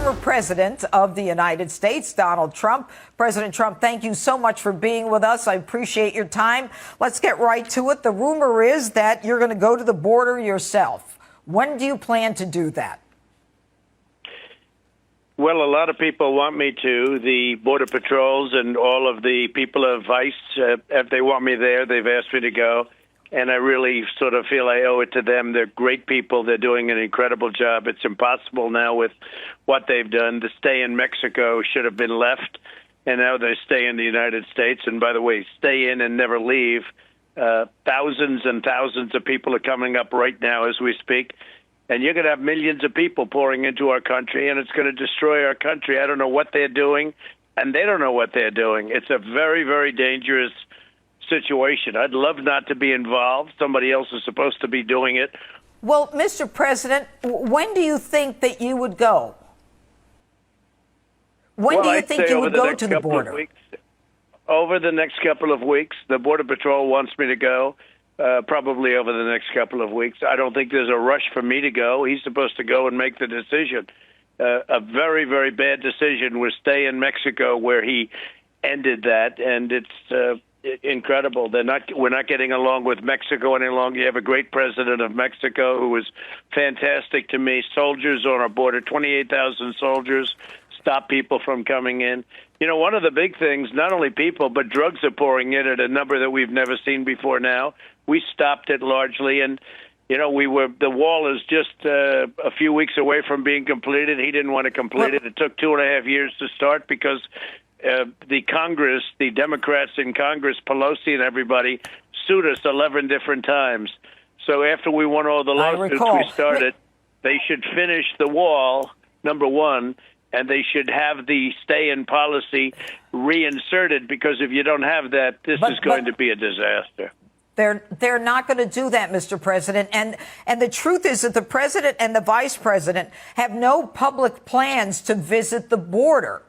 former president of the United States, Donald Trump. President Trump, thank you so much for being with us. I appreciate your time. Let's get right to it. The rumor is that you're going to go to the border yourself. When do you plan to do that? Well, a lot of people want me to. The Border Patrols and all of the people of ICE, if they want me there, they've asked me to go. And I really sort of feel I owe it to them. They're great people. They're doing an incredible job. It's impossible now with what they've done. The stay in Mexico should have been left, and now they stay in the United States. And by the way, stay in and never leave. Thousands and thousands of people are coming up right now as we speak. And you're going to have millions of people pouring into our country, and it's going to destroy our country. I don't know what they're doing, and they don't know what they're doing. It's a very, very dangerous situation. I'd love not to be involved. Somebody else is supposed to be doing it. Well, Mr. President, when do you think that you would go? When do you think you would go to the border? Over the next couple of weeks. The Border Patrol wants me to go, probably over the next couple of weeks. I don't think there's a rush for me to go. He's supposed to go and make the decision. A very, very bad decision was stay in Mexico, where he ended that, and it's incredible. We're not getting along with Mexico any longer. You have a great president of Mexico who was fantastic to me. Soldiers on our border, 28,000 soldiers, stop people from coming in. You know, one of the big things, not only people, but drugs are pouring in at a number that we've never seen before now. We stopped it largely, and you know, the wall is just a few weeks away from being completed. He didn't want to complete it. It took 2.5 years to start because the Congress, the Democrats in Congress, Pelosi and everybody, sued us 11 different times. So after we won all the lawsuits we started, they should finish the wall, number one, and they should have the stay-in policy reinserted, because if you don't have that, this is going to be a disaster. They're not going to do that, Mr. President. And the truth is that the president and the vice president have no public plans to visit the border.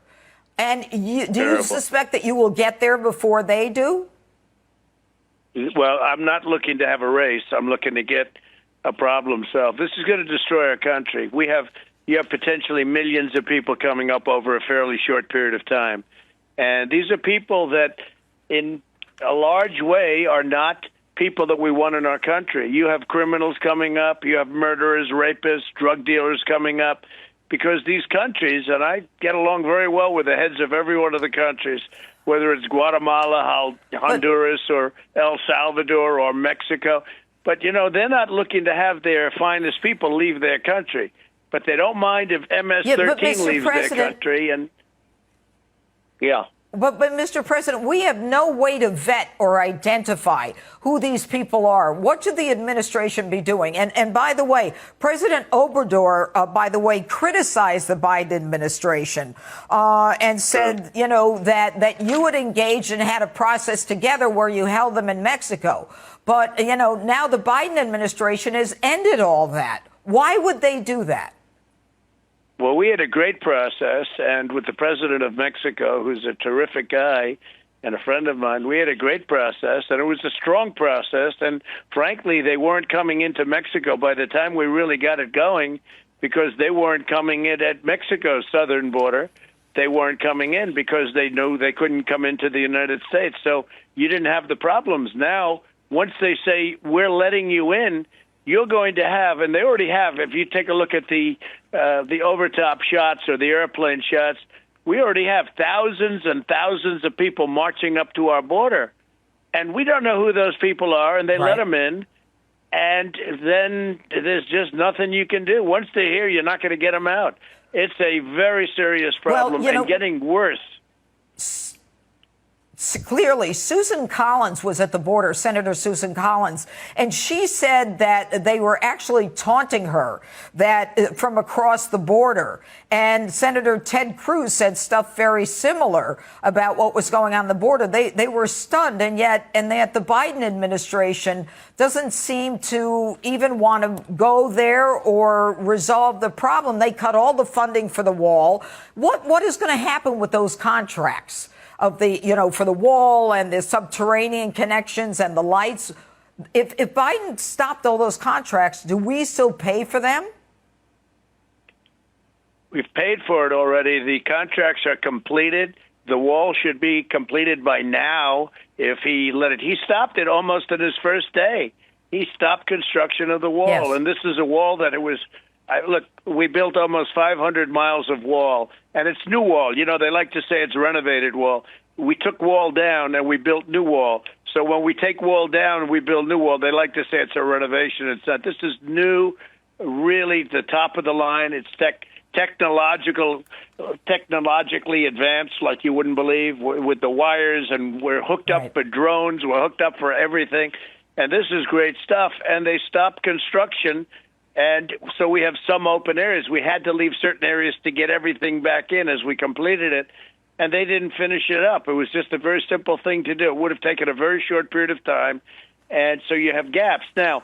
And do you suspect that you will get there before they do? Well, I'm not looking to have a race. I'm looking to get a problem solved. This is going to destroy our country. You have potentially millions of people coming up over a fairly short period of time. And these are people that, in a large way, are not people that we want in our country. You have criminals coming up. You have murderers, rapists, drug dealers coming up. Because these countries, and I get along very well with the heads of every one of the countries, whether it's Guatemala, Honduras, or El Salvador, or Mexico. But, you know, they're not looking to have their finest people leave their country. But they don't mind if MS-13 leaves their country. And But, Mr. President, we have no way to vet or identify who these people are. What should the administration be doing? And by the way, President Obrador, criticized the Biden administration and said, you know, that you would engage and had a process together where you held them in Mexico. But, you know, now the Biden administration has ended all that. Why would they do that? Well, we had a great process, and with the president of Mexico, who's a terrific guy and a friend of mine, we had a great process, and it was a strong process. And frankly, they weren't coming into Mexico by the time we really got it going, because they weren't coming in at Mexico's southern border. They weren't coming in because they knew they couldn't come into the United States. So you didn't have the problems. Now, once they say, we're letting you in, you're going to have, and they already have, if you take a look at the overtop shots or the airplane shots, we already have thousands and thousands of people marching up to our border. And we don't know who those people are, and they let them in. And then there's just nothing you can do. Once they're here, you're not going to get them out. It's a very serious problem, and getting worse. Clearly, Susan Collins was at the border, Senator Susan Collins, and she said that they were actually taunting her from across the border. And Senator Ted Cruz said stuff very similar about what was going on the border. They were stunned, and yet the Biden administration doesn't seem to even want to go there or resolve the problem. They cut all the funding for the wall. What is going to happen with those contracts of for the wall and the subterranean connections and the lights? If Biden stopped all those contracts, do we still pay for them? We've paid for it already. The contracts are completed. The wall should be completed by now if he let it. He stopped it almost on his first day. He stopped construction of the wall. Yes. And this is a wall that it was, look, we built almost 500 miles of wall, and it's new wall. You know, they like to say it's renovated wall. We took wall down and we built new wall. So when we take wall down and we build new wall, they like to say it's a renovation. It's not. This is new, really the top of the line. It's technologically advanced like you wouldn't believe, with the wires, and we're hooked up for drones. We're hooked up for everything. And this is great stuff. And they stopped construction. And so we have some open areas. We had to leave certain areas to get everything back in as we completed it. And they didn't finish it up. It was just a very simple thing to do. It would have taken a very short period of time. And so you have gaps. Now,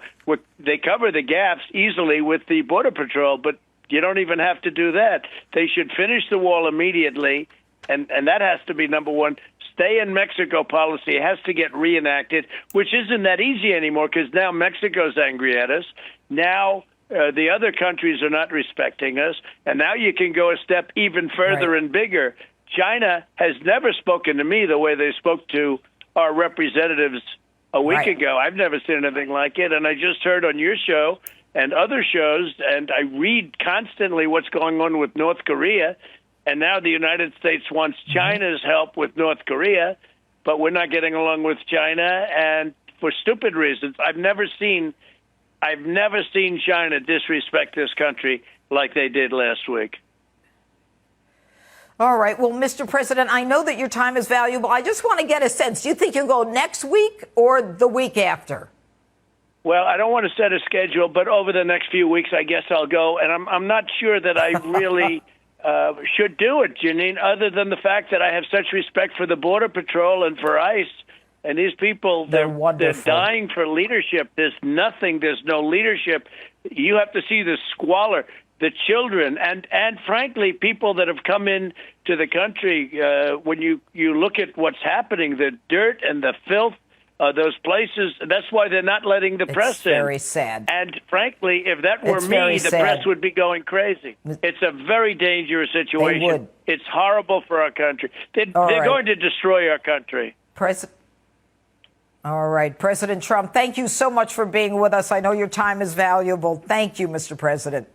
they cover the gaps easily with the Border Patrol, but you don't even have to do that. They should finish the wall immediately, and that has to be number one. Stay in Mexico policy has to get reenacted, which isn't that easy anymore because now Mexico's angry at us. Now the other countries are not respecting us, and now you can go a step even further and bigger. China has never spoken to me the way they spoke to our representatives a week ago. I've never seen anything like it, and I just heard on your show and other shows, and I read constantly what's going on with North Korea, and now the United States wants China's help with North Korea, but we're not getting along with China, and for stupid reasons. I've never seen China disrespect this country like they did last week. All right. Well, Mr. President, I know that your time is valuable. I just want to get a sense. Do you think you'll go next week or the week after? Well, I don't want to set a schedule, but over the next few weeks, I guess I'll go. And I'm not sure that I really should do it, Jeanine, other than the fact that I have such respect for the Border Patrol and for ICE. And these people, they're dying for leadership. There's no leadership. You have to see the squalor, the children, and frankly, people that have come in to the country. When you look at what's happening, the dirt and the filth, those places, that's why they're not letting the press in. It's very sad. And frankly, if that were me, the press would be going crazy. It's a very dangerous situation. It's horrible for our country. They're going to destroy our country. All right. President Trump, thank you so much for being with us. I know your time is valuable. Thank you, Mr. President.